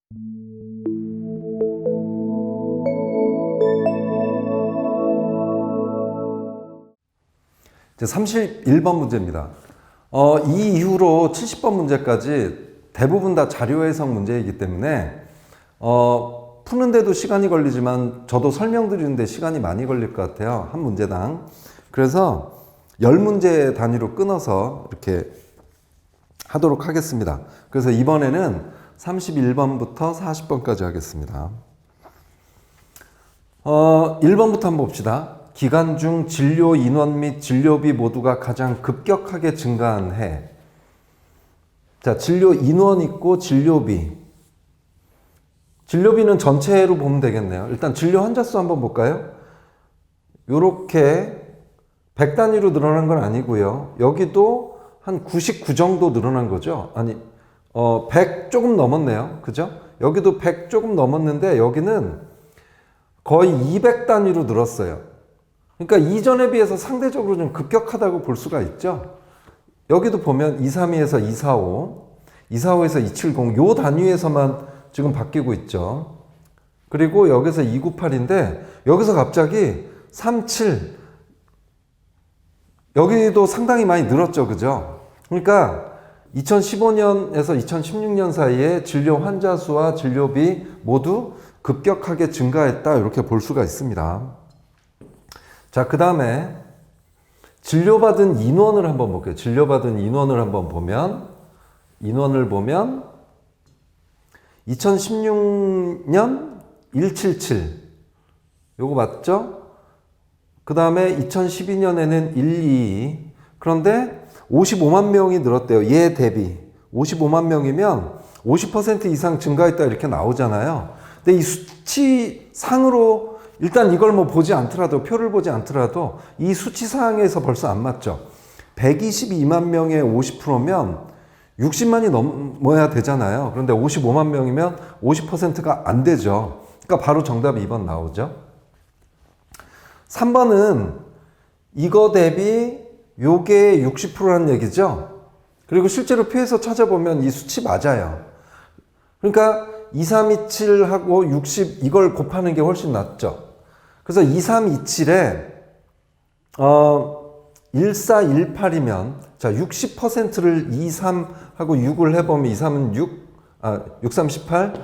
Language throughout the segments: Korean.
이제 31번 문제입니다. 이 이후로 70번 문제까지 대부분 다 자료 해석 문제이기 때문에 푸는데도 시간이 걸리지만 저도 설명드리는데 시간이 많이 걸릴 것 같아요. 한 문제당. 그래서 10문제 단위로 끊어서 이렇게 하도록 하겠습니다. 그래서 이번에는 31번부터 40번까지 하겠습니다. 1번부터 한번 봅시다. 기간 중 진료 인원 및 진료비 모두가 가장 급격하게 증가한 해. 자, 진료 인원 있고 진료비. 진료비는 전체로 보면 되겠네요. 일단 진료 환자 수 한번 볼까요? 요렇게 100 단위로 늘어난 건 아니고요. 여기도 한 99 정도 늘어난 거죠. 아니, 100 조금 넘었네요. 그죠? 여기도 100 조금 넘었는데 여기는 거의 200 단위로 늘었어요. 그러니까 이전에 비해서 상대적으로 좀 급격하다고 볼 수가 있죠. 여기도 보면 232에서 245, 245에서 270, 요 단위에서만 지금 바뀌고 있죠. 그리고 여기서 298인데 여기서 갑자기 37, 여기도 상당히 많이 늘었죠. 그죠? 그러니까 2015년에서 2016년 사이에 진료 환자 수와 진료비 모두 급격하게 증가했다. 이렇게 볼 수가 있습니다. 자, 그 다음에 진료받은 인원을 한번 볼게요. 진료받은 인원을 한번 보면, 인원을 보면 2016년 177 요거 맞죠? 그 다음에 2012년에는 122 그런데 55만 명이 늘었대요. 얘 대비 55만 명이면 50% 이상 증가했다 이렇게 나오잖아요. 근데 이 수치상으로 일단 이걸 뭐 보지 않더라도, 표를 보지 않더라도 이 수치상에서 벌써 안 맞죠. 122만 명의 50%면 60만이 넘어야 되잖아요. 그런데 55만 명이면 50%가 안 되죠. 그러니까 바로 정답이 2번 나오죠. 3번은 이거 대비 요게 60%라는 얘기죠. 그리고 실제로 표에서 찾아보면 이 수치 맞아요. 그러니까 2327하고 60 이걸 곱하는 게 훨씬 낫죠. 그래서 2327에 1418이면 자 60%를 23하고 6을 해보면 23은 63 18,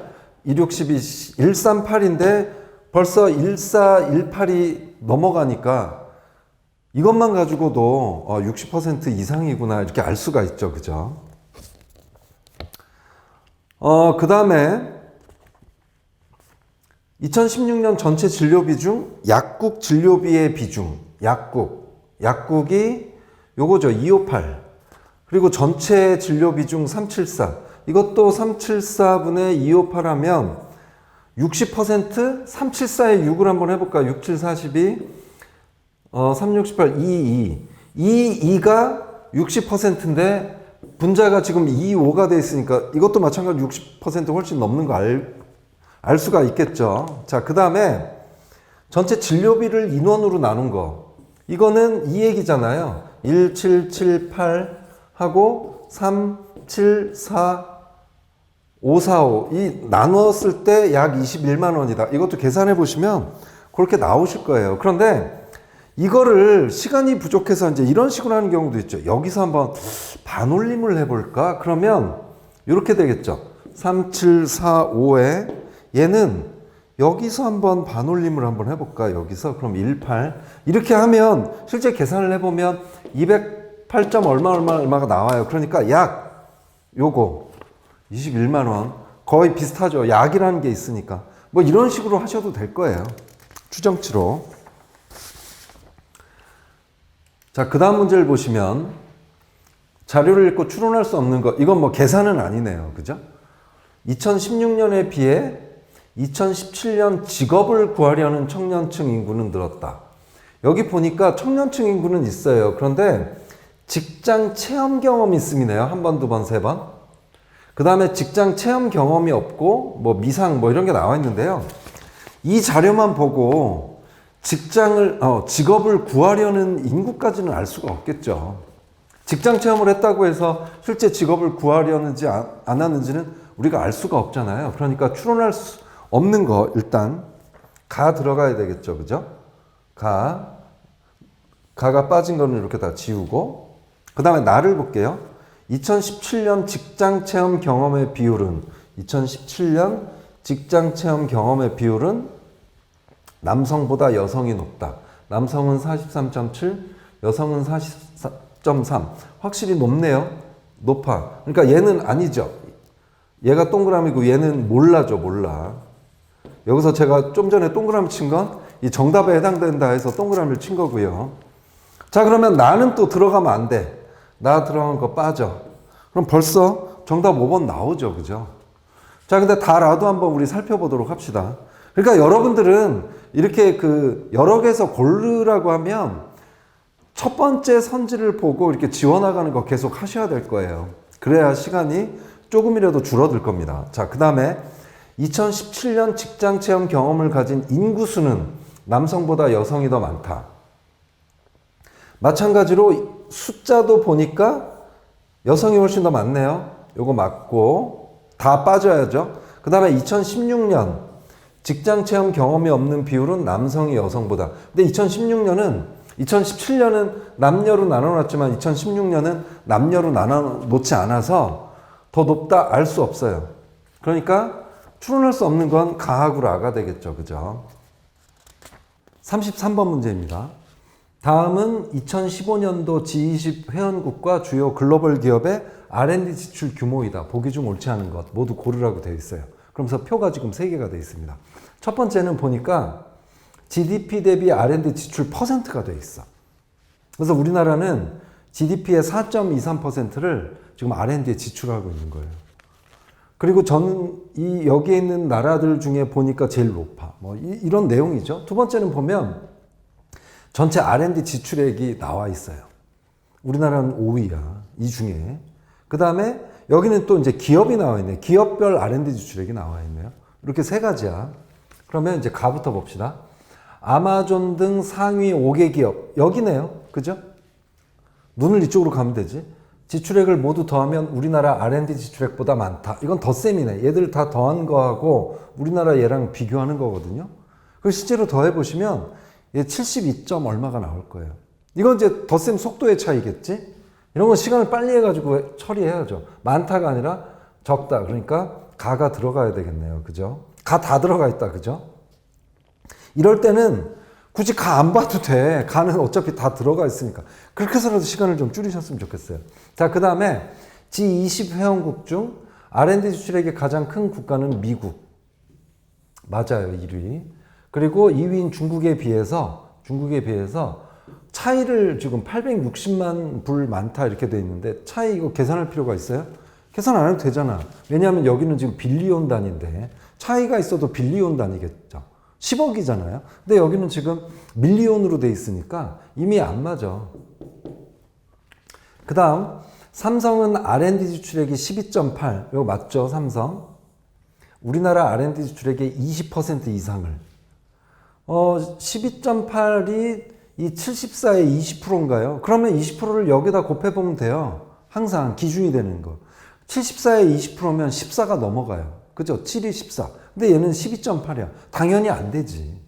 26 12, 138인데 벌써 1418이 넘어가니까 이것만 가지고도 60% 이상이구나 이렇게 알 수가 있죠. 그죠? 그 다음에 2016년 전체 진료비 중 약국 진료비의 비중, 약국이 요거죠. 258. 그리고 전체 진료비 중 374. 이것도 374분의 258 하면 60%? 374에 6을 한번 해볼까요? 6, 7, 42, 3, 6, 18, 2, 2가 60%인데 분자가 지금 2, 5가 돼 있으니까 이것도 마찬가지로 60% 훨씬 넘는 거 알 수가 있겠죠. 자, 그 다음에 전체 진료비를 인원으로 나눈 거. 이거는 이 얘기잖아요. 1, 7, 7, 8 하고 3, 7, 4, 5, 4, 5. 이 나누었을 때 약 21만 원이다. 이것도 계산해 보시면 그렇게 나오실 거예요. 그런데 이거를 시간이 부족해서 이제 이런 식으로 하는 경우도 있죠. 여기서 한번 반올림을 해볼까? 그러면 이렇게 되겠죠. 3, 7, 4, 5에 얘는 여기서 한번 반올림을 한번 해볼까? 여기서 그럼 18 이렇게 하면 실제 계산을 해보면 208점 얼마가 나와요. 그러니까 약 요거 21만 원 거의 비슷하죠. 약이라는 게 있으니까 뭐 이런 식으로 하셔도 될 거예요. 추정치로. 자, 그 다음 문제를 보시면 자료를 읽고 추론할 수 없는 것. 이건 뭐 계산은 아니네요. 그죠? 2016년에 비해 2017년 직업을 구하려는 청년층 인구는 늘었다. 여기 보니까 청년층 인구는 있어요. 그런데 직장 체험 경험이 있음이네요. 한 번, 두 번, 세 번. 그 다음에 직장 체험 경험이 없고 뭐 미상 뭐 이런 게 나와 있는데요. 이 자료만 보고 직업을 구하려는 인구까지는 알 수가 없겠죠. 직장 체험을 했다고 해서 실제 직업을 구하려는지 안 하는지는 우리가 알 수가 없잖아요. 그러니까 추론할 수 없는 거 일단 가 들어가야 되겠죠. 그죠? 가가 빠진 거는 이렇게 다 지우고 그 다음에 나를 볼게요. 2017년 직장 체험 경험의 비율은 2017년 직장 체험 경험의 비율은 남성보다 여성이 높다. 남성은 43.7, 여성은 44.3. 확실히 높네요. 높아. 그러니까 얘는 아니죠. 얘가 동그라미고 얘는 몰라죠. 몰라. 여기서 제가 좀 전에 동그라미 친 건 이 정답에 해당된다 해서 동그라미를 친 거고요. 자, 그러면 나는 또 들어가면 안 돼. 나 들어간 거 빠져. 그럼 벌써 정답 5번 나오죠. 그죠? 자, 근데 다라도 한번 우리 살펴보도록 합시다. 그러니까 여러분들은 이렇게 여러 개에서 고르라고 하면 첫 번째 선지를 보고 이렇게 지워나가는 거 계속 하셔야 될 거예요. 그래야 시간이 조금이라도 줄어들 겁니다. 자, 그 다음에 2017년 직장 체험 경험을 가진 인구수는 남성보다 여성이 더 많다. 마찬가지로 숫자도 보니까 여성이 훨씬 더 많네요. 요거 맞고 다 빠져야죠. 그 다음에 2016년 직장 체험 경험이 없는 비율은 남성이 여성보다. 근데 2017년은 남녀로 나눠놨지만 2016년은 남녀로 나눠놓지 않아서 더 높다 알 수 없어요. 그러니까 추론할 수 없는 건 가하고 라가 되겠죠. 그죠? 33번 문제입니다. 다음은 2015년도 G20 회원국과 주요 글로벌 기업의 R&D 지출 규모이다. 보기 중 옳지 않은 것 모두 고르라고 되어 있어요. 그러면서 표가 지금 3개가 되어 있습니다. 첫 번째는 보니까 GDP 대비 R&D 지출 퍼센트가 되어 있어. 그래서 우리나라는 GDP의 4.23%를 지금 R&D에 지출하고 있는 거예요. 그리고 저는 여기에 있는 나라들 중에 보니까 제일 높아. 뭐 이런 내용이죠. 두 번째는 보면 전체 R&D 지출액이 나와 있어요. 우리나라는 5위야. 이 중에. 그 다음에 여기는 또 이제 기업이 나와 있네. 기업별 R&D 지출액이 나와 있네요. 이렇게 3가지야. 그러면 이제 가부터 봅시다. 아마존 등 상위 5개 기업. 여기네요. 그죠? 눈을 이쪽으로 가면 되지. 지출액을 모두 더하면 우리나라 R&D 지출액보다 많다. 이건 덧셈이네. 얘들 다 더한 거하고 우리나라 얘랑 비교하는 거거든요. 그리고 실제로 더해보시면 얘 72점 얼마가 나올 거예요. 이건 이제 덧셈 속도의 차이겠지? 이런 건 시간을 빨리 해가지고 처리해야죠. 많다가 아니라 적다. 그러니까 가가 들어가야 되겠네요. 그죠? 가 다 들어가 있다. 그죠? 이럴 때는 굳이 가 안 봐도 돼. 가는 어차피 다 들어가 있으니까. 그렇게 해서라도 시간을 좀 줄이셨으면 좋겠어요. 자, 그 다음에 G20 회원국 중 R&D 지출액이 가장 큰 국가는 미국. 맞아요. 1위. 그리고 2위인 중국에 비해서 차이를 지금 860만 불 많다 이렇게 돼 있는데 차이 이거 계산할 필요가 있어요? 계산 안 해도 되잖아. 왜냐하면 여기는 지금 빌리온 단위인데 차이가 있어도 빌리온 단위겠죠. 10억이잖아요. 근데 여기는 지금 밀리온으로 돼 있으니까 이미 안 맞아. 그 다음 삼성은 R&D 지출액이 12.8. 이거 맞죠? 삼성. 우리나라 R&D 지출액의 20% 이상을 12.8이 이 74의 20%인가요? 그러면 20%를 여기다 곱해보면 돼요. 항상 기준이 되는 거. 74의 20%면 14가 넘어가요. 그죠? 7이 14. 근데 얘는 12.8이야. 당연히 안 되지.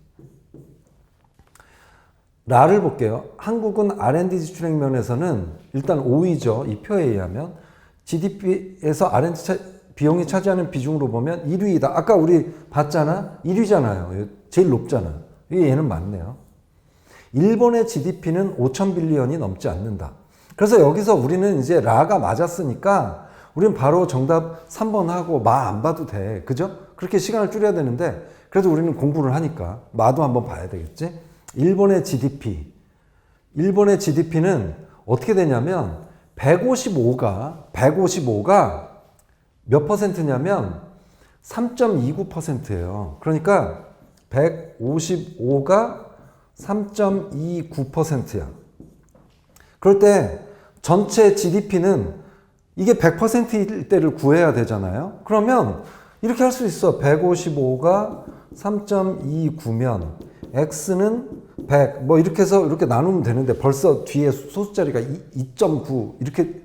라를 볼게요. 한국은 R&D 지출액 면에서는 일단 5위죠. 이 표에 의하면. GDP에서 R&D 비용이 차지하는 비중으로 보면 1위이다. 아까 우리 봤잖아? 1위잖아요. 제일 높잖아. 얘는 맞네요. 일본의 GDP는 5천 빌리언이 넘지 않는다. 그래서 여기서 우리는 이제 라가 맞았으니까 우리는 바로 정답 3번 하고 마 안 봐도 돼. 그죠? 그렇게 시간을 줄여야 되는데 그래도 우리는 공부를 하니까 마도 한번 봐야 되겠지? 일본의 GDP는 어떻게 되냐면 155가 몇 퍼센트냐면 3.29%예요. 그러니까 155가 3.29%야. 그럴 때 전체 GDP는 이게 100%일 때를 구해야 되잖아요. 그러면 이렇게 할 수 있어. 155가 3.29면 X는 100 뭐 이렇게 해서 이렇게 나누면 되는데 벌써 뒤에 소수자리가 2.9 이렇게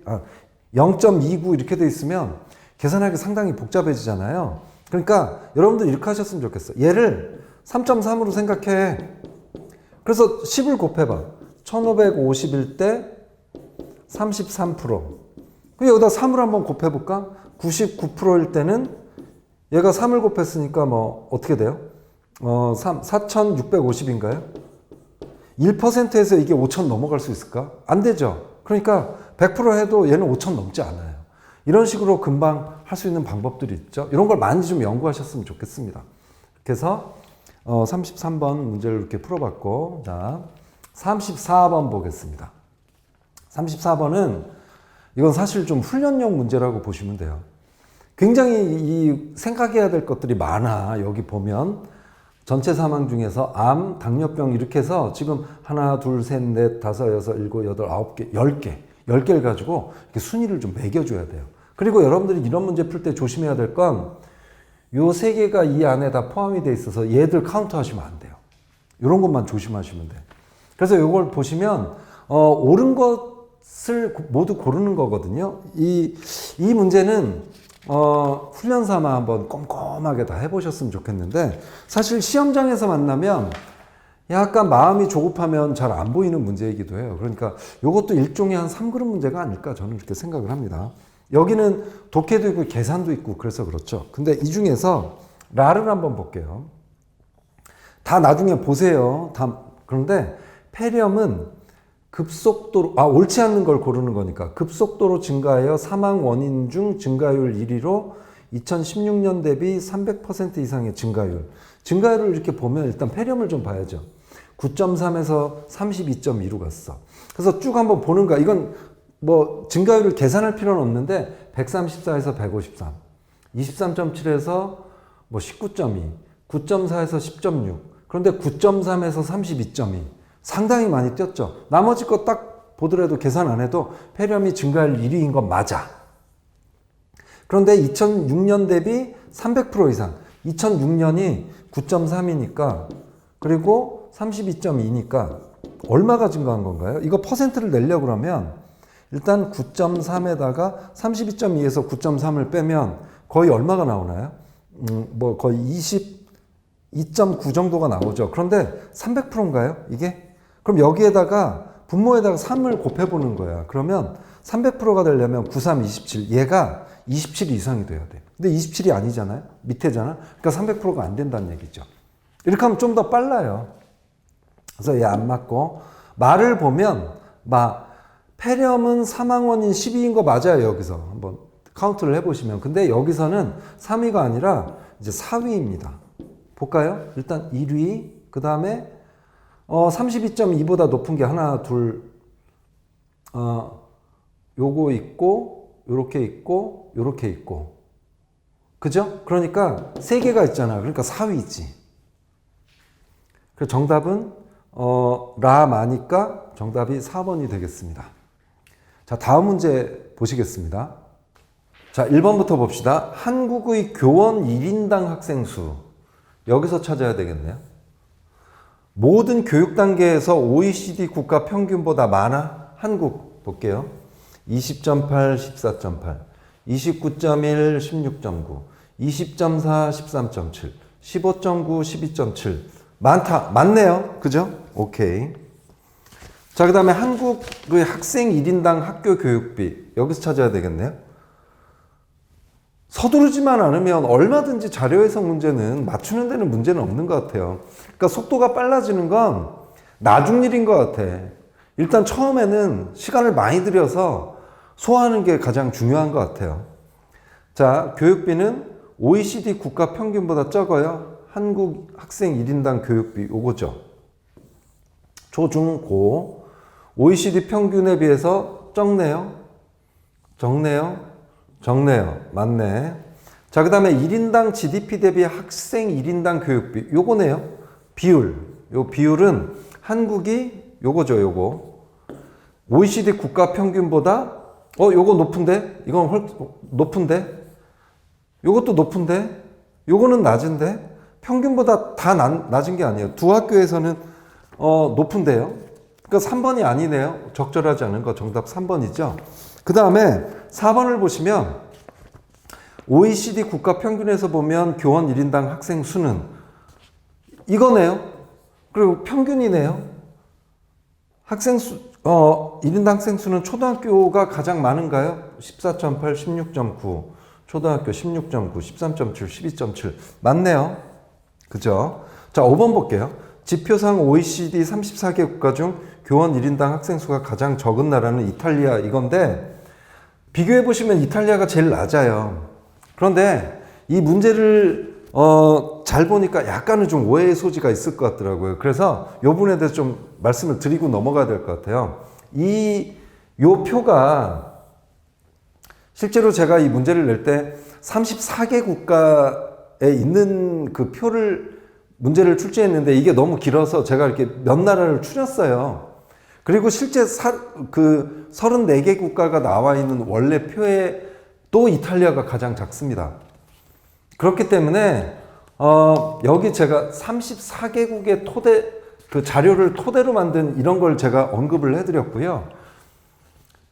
0.29 이렇게 돼 있으면 계산하기 상당히 복잡해지잖아요. 그러니까 여러분들 이렇게 하셨으면 좋겠어요. 얘를 3.3으로 생각해. 그래서 10을 곱해봐. 1551 대 33%. 그럼 여기다 3을 한번 곱해볼까? 99%일 때는 얘가 3을 곱했으니까 뭐 어떻게 돼요? 4650인가요? 1%에서 이게 5000 넘어갈 수 있을까? 안 되죠. 그러니까 100% 해도 얘는 5000 넘지 않아요. 이런 식으로 금방 할 수 있는 방법들이 있죠. 이런 걸 많이 좀 연구하셨으면 좋겠습니다. 그래서 33번 문제를 이렇게 풀어봤고, 자 34번 보겠습니다. 34번은 이건 사실 좀 훈련용 문제라고 보시면 돼요. 굉장히 이 생각해야 될 것들이 많아. 여기 보면 전체 사망 중에서 암, 당뇨병 이렇게 해서 지금 하나, 둘, 셋, 넷, 다섯, 여섯, 일곱, 여덟, 아홉 개, 10개를 가지고 이렇게 순위를 좀 매겨줘야 돼요. 그리고 여러분들이 이런 문제 풀 때 조심해야 될 건 요 세 개가 이 안에 다 포함이 돼 있어서 얘들 카운트 하시면 안 돼요. 이런 것만 조심하시면 돼요. 그래서 이걸 보시면 옳은 것을 모두 고르는 거거든요. 이 문제는 훈련 삼아 한번 꼼꼼하게 다 해보셨으면 좋겠는데, 사실 시험장에서 만나면 약간 마음이 조급하면 잘 안 보이는 문제이기도 해요. 그러니까 이것도 일종의 한 3그룹 문제가 아닐까 저는 이렇게 생각을 합니다. 여기는 독해도 있고 계산도 있고 그래서 그렇죠. 근데 이 중에서 라를 한번 볼게요. 다 나중에 보세요. 그런데 폐렴은 급속도로, 옳지 않는 걸 고르는 거니까 급속도로 증가하여 사망 원인 중 증가율 1위로 2016년 대비 300% 이상의 증가율을 이렇게 보면 일단 폐렴을 좀 봐야죠. 9.3에서 32.2로 갔어. 그래서 쭉 한번 보는 거야. 이건 뭐 증가율을 계산할 필요는 없는데 134에서 153, 23.7에서 뭐 19.2, 9.4에서 10.6, 그런데 9.3에서 32.2 상당히 많이 뛰었죠. 나머지 거 딱 보더라도 계산 안 해도 폐렴이 증가율 1위인 건 맞아. 그런데 2006년 대비 300% 이상, 2006년이 9.3이니까 그리고 32.2니까 얼마가 증가한 건가요? 이거 퍼센트를 내려고 그러면 일단 9.3에다가 32.2에서 9.3을 빼면 거의 얼마가 나오나요? 뭐 거의 22.9 정도가 나오죠. 그런데 300%인가요? 이게? 그럼 여기에다가 분모에다가 3을 곱해보는 거야. 그러면 300%가 되려면 93, 27. 얘가 27 이상이 돼야 돼. 근데 27이 아니잖아요? 밑에잖아? 그러니까 300%가 안 된다는 얘기죠. 이렇게 하면 좀 더 빨라요. 그래서 얘 안 맞고. 말을 보면, 폐렴은 사망 원인 12인 거 맞아요, 여기서. 한번 카운트를 해보시면. 근데 여기서는 3위가 아니라 이제 4위입니다. 볼까요? 일단 1위, 그 다음에 32.2보다 높은 게 하나, 둘, 요거 있고, 요렇게 있고, 요렇게 있고. 그죠? 그러니까 3개가 있잖아. 그러니까 4위지. 그래서 정답은 라마니까 정답이 4번이 되겠습니다. 자, 다음 문제 보시겠습니다. 자, 1번부터 봅시다. 한국의 교원 1인당 학생 수. 여기서 찾아야 되겠네요. 모든 교육 단계에서 OECD 국가 평균보다 많아? 한국 볼게요. 20.8, 14.8, 29.1, 16.9, 20.4, 13.7, 15.9, 12.7. 많네요. 그죠? 오케이. 자, 그 다음에 한국의 학생 1인당 학교 교육비. 여기서 찾아야 되겠네요. 서두르지만 않으면 얼마든지 자료 해석 문제는 맞추는 데는 문제는 없는 것 같아요. 그러니까 속도가 빨라지는 건 나중 일인 것 같아. 일단 처음에는 시간을 많이 들여서 소화하는 게 가장 중요한 것 같아요. 자, 교육비는 OECD 국가 평균보다 적어요. 한국 학생 1인당 교육비 요거죠. 초, 중, 고. OECD 평균에 비해서 적네요. 적네요. 맞네. 자, 그 다음에 1인당 GDP 대비 학생 1인당 교육비. 요거네요. 비율. 요 비율은 한국이 요거죠, 요거. OECD 국가 평균보다 요거 높은데? 이건 높은데? 요것도 높은데? 요거는 낮은데? 평균보다 다 낮은 게 아니에요. 두 학교에서는 높은데요. 그러니까 3번이 아니네요. 적절하지 않은 거 정답 3번이죠. 그 다음에 4번을 보시면 OECD 국가 평균에서 보면 교원 1인당 학생 수는 이거네요. 그리고 평균이네요. 학생 수, 1인당 학생 수는 초등학교가 가장 많은가요? 14.8, 16.9. 초등학교 16.9, 13.7, 12.7. 맞네요. 그죠? 자, 5번 볼게요. 지표상 OECD 34개 국가 중 교원 1인당 학생 수가 가장 적은 나라는 이탈리아 이건데 비교해 보시면 이탈리아가 제일 낮아요. 그런데 이 문제를 잘 보니까 약간은 좀 오해의 소지가 있을 것 같더라고요. 그래서 이 부분에 대해서 좀 말씀을 드리고 넘어가야 될 것 같아요. 요 표가 실제로 제가 이 문제를 낼 때 34개 국가에 있는 그 문제를 출제했는데 이게 너무 길어서 제가 이렇게 몇 나라를 추렸어요. 그리고 실제 34개 국가가 나와 있는 원래 표에 또 이탈리아가 가장 작습니다. 그렇기 때문에 여기 제가 34개국의 그 자료를 토대로 만든 이런 걸 제가 언급을 해드렸고요.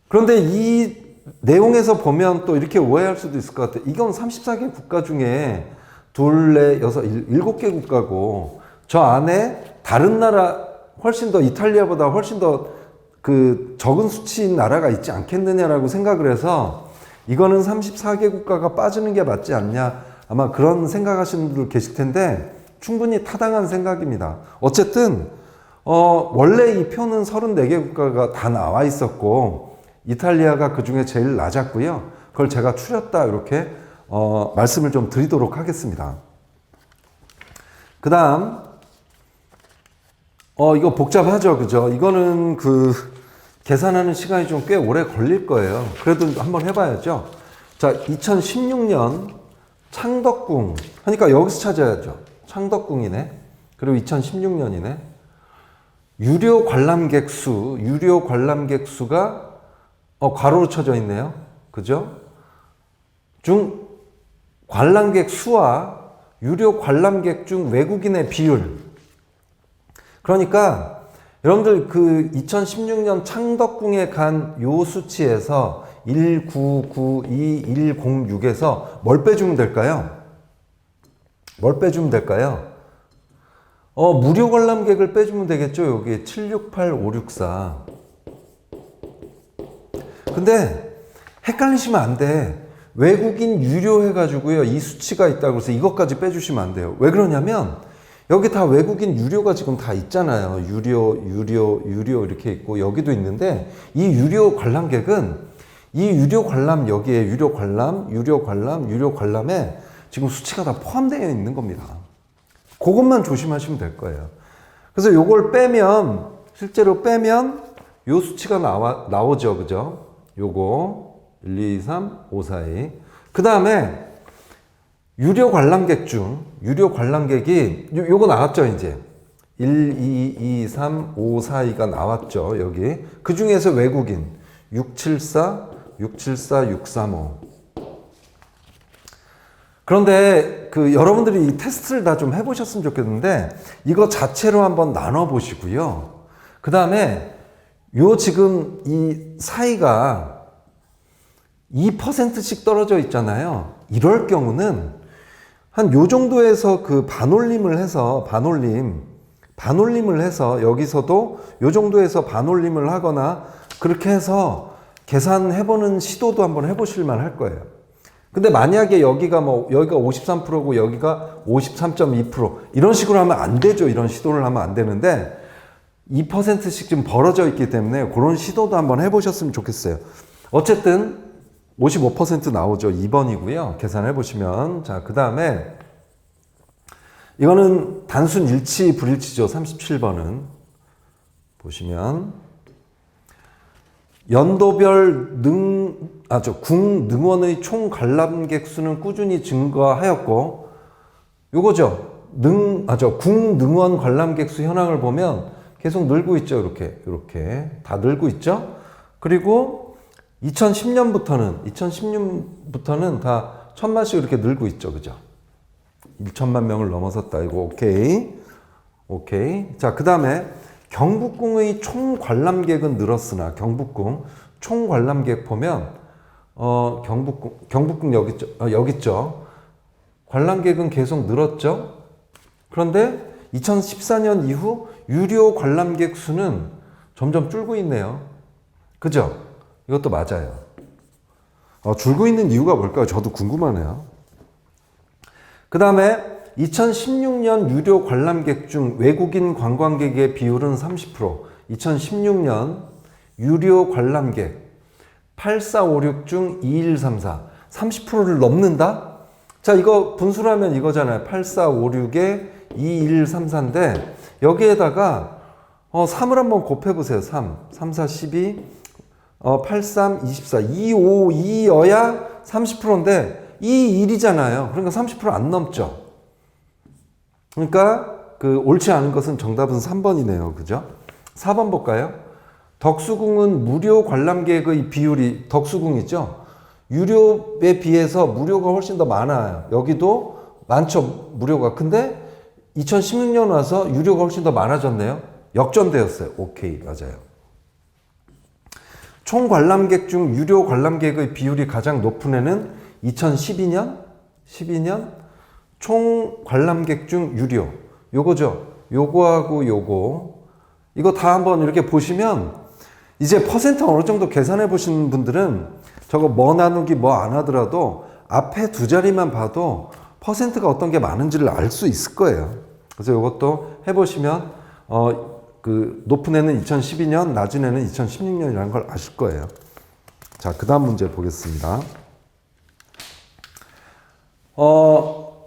그런데 이 내용에서 보면 또 이렇게 오해할 수도 있을 것 같아요. 이건 34개 국가 중에 둘, 넷, 여섯, 7개 국가고 저 안에 다른 나라 훨씬 더 이탈리아보다 훨씬 더 그 적은 수치인 나라가 있지 않겠느냐라고 생각을 해서 이거는 34개 국가가 빠지는 게 맞지 않냐 아마 그런 생각하시는 분들 계실 텐데 충분히 타당한 생각입니다. 어쨌든 원래 이 표는 34개 국가가 다 나와 있었고 이탈리아가 그 중에 제일 낮았고요. 그걸 제가 추렸다 이렇게 말씀을 좀 드리도록 하겠습니다. 그 다음 이거 복잡하죠, 그죠? 이거는 계산하는 시간이 좀 꽤 오래 걸릴 거예요. 그래도 한번 해봐야죠. 자, 2016년 창덕궁. 그러니까 여기서 찾아야죠. 창덕궁이네. 그리고 2016년이네. 유료 관람객 수가 괄호로 쳐져 있네요. 그죠? 관람객 수와 유료 관람객 중 외국인의 비율. 그러니까 여러분들 2016년 창덕궁에 간 요 수치에서 1992106에서 뭘 빼주면 될까요? 무료 관람객을 빼주면 되겠죠. 여기 768564. 근데 헷갈리시면 안 돼. 외국인 유료 해가지고요. 이 수치가 있다고 해서 이것까지 빼주시면 안 돼요. 왜 그러냐면 여기 다 외국인 유료가 지금 다 있잖아요. 유료 이렇게 있고 여기도 있는데 이 유료 관람객은 이 유료 관람 여기에 유료 관람에 지금 수치가 다 포함되어 있는 겁니다. 그것만 조심하시면 될 거예요. 그래서 요걸 실제로 빼면 요 수치가 나오죠. 그죠? 요거 1, 2, 3, 5, 4, 2. 그 다음에 유료 관람객이 요거 나왔죠, 이제. 1, 2, 2, 3, 5, 4, 2가 나왔죠, 여기. 그 중에서 외국인 674, 635. 그런데 여러분들이 이 테스트를 다 좀 해보셨으면 좋겠는데 이거 자체로 한번 나눠 보시고요. 그 다음에 지금 이 사이가 2%씩 떨어져 있잖아요. 이럴 경우는 한 요 정도에서 반올림을 해서 여기서도 요 정도에서 반올림을 하거나 그렇게 해서 계산해보는 시도도 한번 해보실 만 할 거예요. 근데 만약에 여기가 53%고 여기가 53.2% 이런 식으로 하면 안 되죠. 이런 시도를 하면 안 되는데 2%씩 좀 벌어져 있기 때문에 그런 시도도 한번 해보셨으면 좋겠어요. 어쨌든 55% 나오죠. 2번이고요. 계산해 보시면. 자, 그 다음에 이거는 단순 일치, 불일치죠. 37번은. 보시면 연도별 궁 능원의 총 관람객 수는 꾸준히 증가하였고 요거죠. 궁 능원 관람객 수 현황을 보면 계속 늘고 있죠. 이렇게 다 늘고 있죠. 그리고 2010년부터는 다 1000만씩 이렇게 늘고 있죠. 그죠? 1천만 명을 넘어섰다. 이거 오케이. 자, 그 다음에 경복궁의 총 관람객은 늘었으나 경복궁 총 관람객 보면 경북궁 여기 있죠. 여기 있죠. 관람객은 계속 늘었죠. 그런데 2014년 이후 유료 관람객 수는 점점 줄고 있네요. 그죠? 이것도 맞아요. 줄고 있는 이유가 뭘까요? 저도 궁금하네요. 그 다음에 2016년 유료 관람객 중 외국인 관광객의 비율은 30%. 2016년 유료 관람객 8456 중 2134. 30%를 넘는다? 자, 이거 분수를 하면 이거잖아요. 8456에 2134인데 여기에다가 3을 한번 곱해보세요. 3, 4, 12, 83, 24. 25, 2여야 30%인데 21이잖아요. 그러니까 30%안 넘죠. 그러니까 옳지 않은 것은 정답은 3번이네요. 그죠? 4번 볼까요? 덕수궁은 무료 관람객의 비율이 덕수궁이죠. 유료에 비해서 무료가 훨씬 더 많아요. 여기도 많죠. 무료가. 근데 2016년 와서 유료가 훨씬 더 많아졌네요. 역전되었어요. 오케이. 맞아요. 총 관람객 중 유료 관람객의 비율이 가장 높은 해는 2012년? 12년? 총 관람객 중 유료. 요거죠. 요거하고 요거. 이거 다 한번 이렇게 보시면 이제 퍼센트 어느 정도 계산해 보시는 분들은 저거 뭐 나누기 뭐 안 하더라도 앞에 두 자리만 봐도 퍼센트가 어떤 게 많은지를 알 수 있을 거예요. 그래서 이것도 해보시면 높은 애는 2012년, 낮은 애는 2016년이라는 걸 아실 거예요. 자, 그 다음 문제 보겠습니다.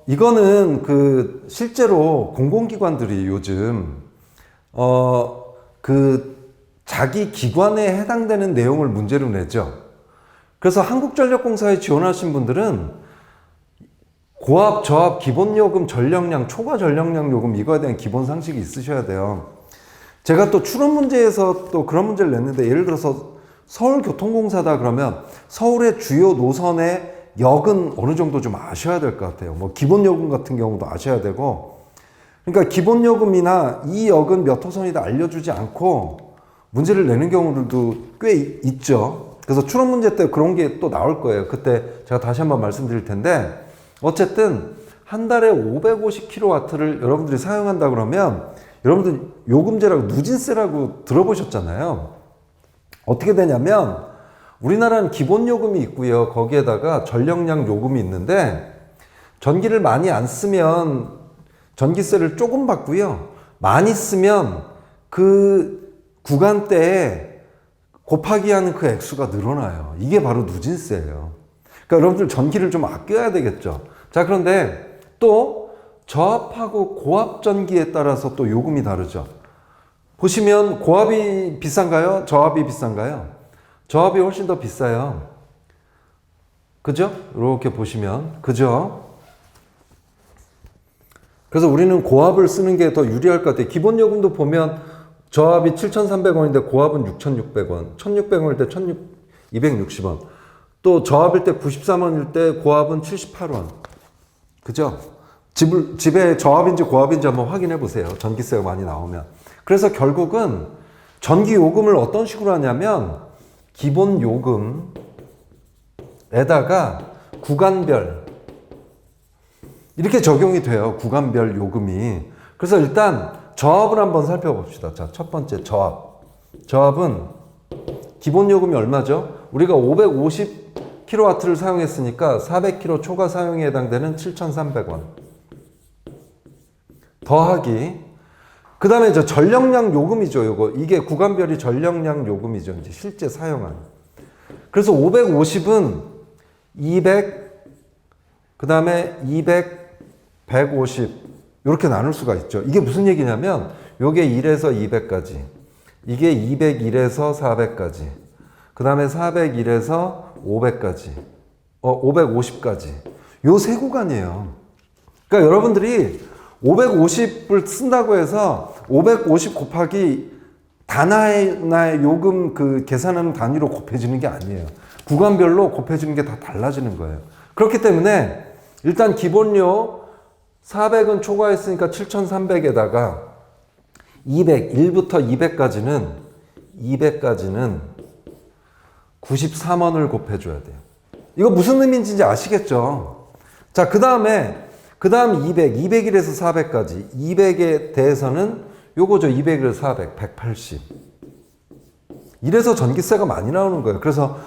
이거는 실제로 공공기관들이 요즘 자기 기관에 해당되는 내용을 문제로 내죠. 그래서 한국전력공사에 지원하신 분들은 고압, 저압, 기본요금, 전력량, 초과 전력량 요금 이거에 대한 기본 상식이 있으셔야 돼요. 제가 또 추론 문제에서 또 그런 문제를 냈는데 예를 들어서 서울교통공사다 그러면 서울의 주요 노선의 역은 어느 정도 좀 아셔야 될 것 같아요. 뭐 기본요금 같은 경우도 아셔야 되고 그러니까 기본요금이나 이 역은 몇 호선이다 알려주지 않고 문제를 내는 경우들도 꽤 있죠. 그래서 추론 문제 때 그런 게 또 나올 거예요. 그때 제가 다시 한번 말씀드릴 텐데 어쨌든 한 달에 550kW를 여러분들이 사용한다 그러면 여러분들 요금제라고 누진세라고 들어보셨잖아요. 어떻게 되냐면 우리나라는 기본요금이 있고요. 거기에다가 전력량 요금이 있는데 전기를 많이 안 쓰면 전기세를 조금 받고요. 많이 쓰면 그 구간대에 곱하기 하는 그 액수가 늘어나요. 이게 바로 누진세예요. 그러니까 여러분들 전기를 좀 아껴야 되겠죠. 자, 그런데 또 저압하고 고압 전기에 따라서 또 요금이 다르죠. 보시면 고압이 비싼가요? 저압이 비싼가요? 저압이 훨씬 더 비싸요. 그죠? 이렇게 보시면. 그죠? 그래서 우리는 고압을 쓰는 게 더 유리할 것 같아요. 기본 요금도 보면 저압이 7,300원인데 고압은 6,600원. 1,600원일 때 260원. 또 저압일 때 93원일 때 고압은 78원. 그죠? 집에 저압인지 고압인지 한번 확인해 보세요. 전기세가 많이 나오면. 그래서 결국은 전기 요금을 어떤 식으로 하냐면 기본 요금에다가 구간별 이렇게 적용이 돼요. 구간별 요금이. 그래서 일단 저압을 한번 살펴봅시다. 자, 첫 번째 저압. 저압은 기본 요금이 얼마죠? 우리가 550kW를 사용했으니까 400kW 초과 사용에 해당되는 7,300원. 더하기. 그 다음에 저 전력량 요금이죠. 요거. 이게 구간별이 전력량 요금이죠. 이제 실제 사용한. 그래서 550은 200, 그 다음에 200, 150. 이렇게 나눌 수가 있죠. 이게 무슨 얘기냐면 요게 1에서 200까지. 이게 201에서 400까지. 그 다음에 401에서 500까지. 550까지. 요 세 구간이에요. 그러니까 여러분들이 550을 쓴다고 해서 550 곱하기 단하나의 요금 계산하는 단위로 곱해지는 게 아니에요. 구간별로 곱해지는 게 다 달라지는 거예요. 그렇기 때문에 일단 기본료 400은 초과했으니까 7,300에다가 200, 1부터 200까지는 93원을 곱해줘야 돼요. 이거 무슨 의미인지 이제 아시겠죠? 자, 그 다음 200, 201에서 400까지. 200에 대해서는 요거죠. 201에서 400, 180. 이래서 전기세가 많이 나오는 거예요. 그래서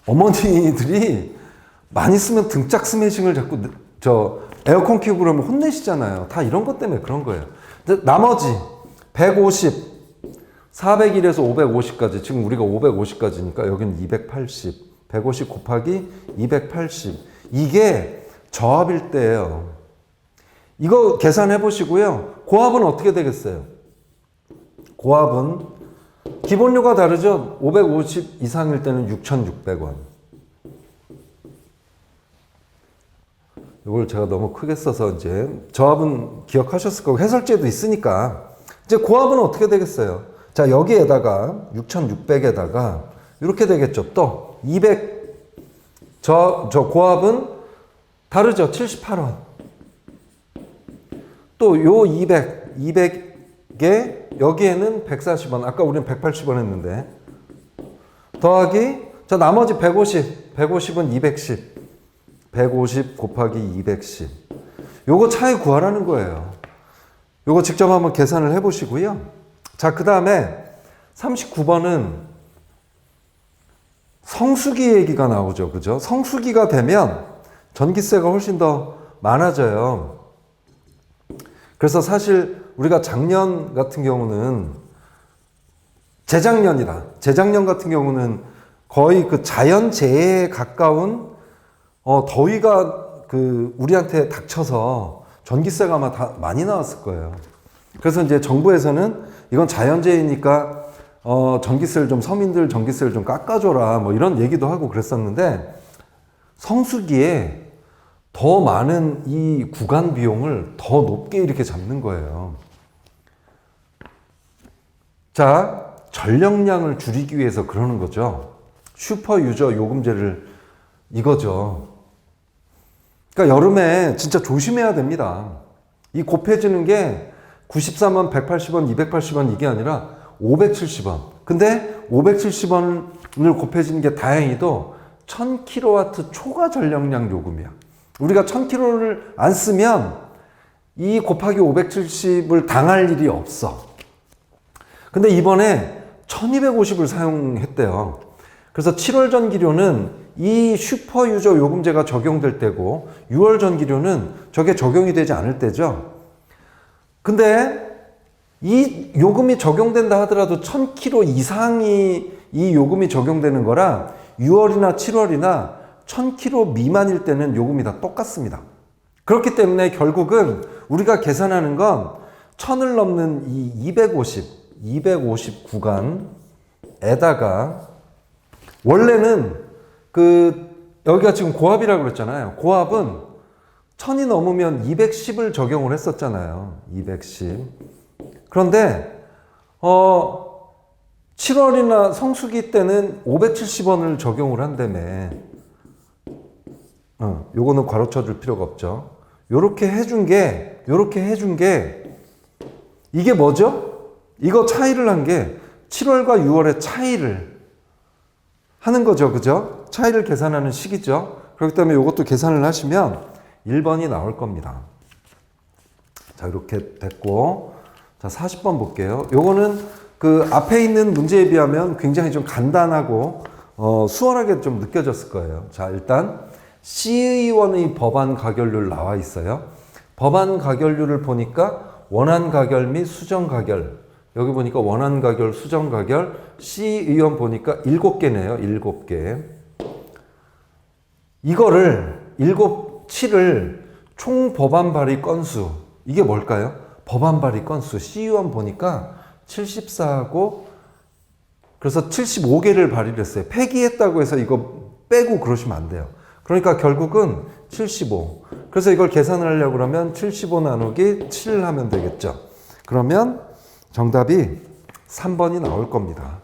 어머니들이 많이 쓰면 등짝 스매싱을 자꾸 에어컨 키우고 그러면 혼내시잖아요. 다 이런 것 때문에 그런 거예요. 나머지 150, 401에서 550까지. 지금 우리가 550까지니까 여기는 280. 150 곱하기 280. 이게 저합일 때예요. 이거 계산해 보시고요. 고합은 어떻게 되겠어요? 고합은 기본료가 다르죠? 550 이상일 때는 6,600원. 이걸 제가 너무 크게 써서 이제 저합은 기억하셨을 거고 해설제도 있으니까 이제 고합은 어떻게 되겠어요? 자, 여기에다가 6,600에다가 이렇게 되겠죠. 또 200, 저 고합은 다르죠. 78원. 또 요 200에 여기에는 140원. 아까 우리는 180원 했는데 더하기 자 나머지 150은 210. 150 곱하기 210. 요거 차이 구하라는 거예요. 요거 직접 한번 계산을 해 보시고요. 자, 그 다음에 39번은 성수기 얘기가 나오죠. 그죠? 성수기가 되면 전기세가 훨씬 더 많아져요. 그래서 사실 우리가 작년 같은 경우는 재작년 같은 경우는 거의 그 자연재해에 가까운 더위가 우리한테 닥쳐서 전기세가 아마 다 많이 나왔을 거예요. 그래서 이제 정부에서는 이건 자연재해니까 전기세를 좀 서민들 전기세를 좀 깎아줘라 뭐 이런 얘기도 하고 그랬었는데 성수기에 더 많은 이 구간 비용을 더 높게 이렇게 잡는 거예요. 자, 전력량을 줄이기 위해서 그러는 거죠. 슈퍼 유저 요금제를 이거죠. 그러니까 여름에 진짜 조심해야 됩니다. 이 곱해지는 게 94만 180원, 280원 이게 아니라 570원. 근데 570원을 곱해지는 게 다행히도 1000kW 초과 전력량 요금이야. 우리가 1000kW를 안 쓰면 이 곱하기 570을 당할 일이 없어. 근데 이번에 1250을 사용했대요. 그래서 7월 전기료는 이 슈퍼 유저 요금제가 적용될 때고 6월 전기료는 저게 적용이 되지 않을 때죠. 근데 이 요금이 적용된다 하더라도 1000kW 이상이 이 요금이 적용되는 거라 6월이나 7월이나 1000kW 미만일 때는 요금이 다 똑같습니다. 그렇기 때문에 결국은 우리가 계산하는 건 1000을 넘는 이 250 구간에다가 원래는 여기가 지금 고합이라고 그랬잖아요. 고합은 1000이 넘으면 210을 적용을 했었잖아요. 210. 그런데 7월이나 성수기 때는 570원을 적용을 한다며. 요거는 괄호쳐 줄 필요가 없죠. 요렇게 해준 게 이게 뭐죠? 이거 차이를 한 게 7월과 6월의 차이를 하는 거죠. 그죠? 차이를 계산하는 식이죠. 그렇기 때문에 이것도 계산을 하시면 1번이 나올 겁니다. 자, 이렇게 됐고. 자, 40번 볼게요. 요거는 앞에 있는 문제에 비하면 굉장히 좀 간단하고, 수월하게 좀 느껴졌을 거예요. 자, 일단, 시의원의 법안 가결률 나와 있어요. 법안 가결률을 보니까 원안 가결 및 수정 가결. 여기 보니까 원안 가결, 수정 가결, 시의원 보니까 7개네요. 7개. 이거를 7을 총 법안 발의 건수. 이게 뭘까요? 법안 발의 건수. 시의원 보니까 74하고 그래서 75개를 발의를 했어요. 폐기했다고 해서 이거 빼고 그러시면 안 돼요. 그러니까 결국은 75. 그래서 이걸 계산을 하려고 그러면 75 나누기 7 하면 되겠죠. 그러면 정답이 3번이 나올 겁니다.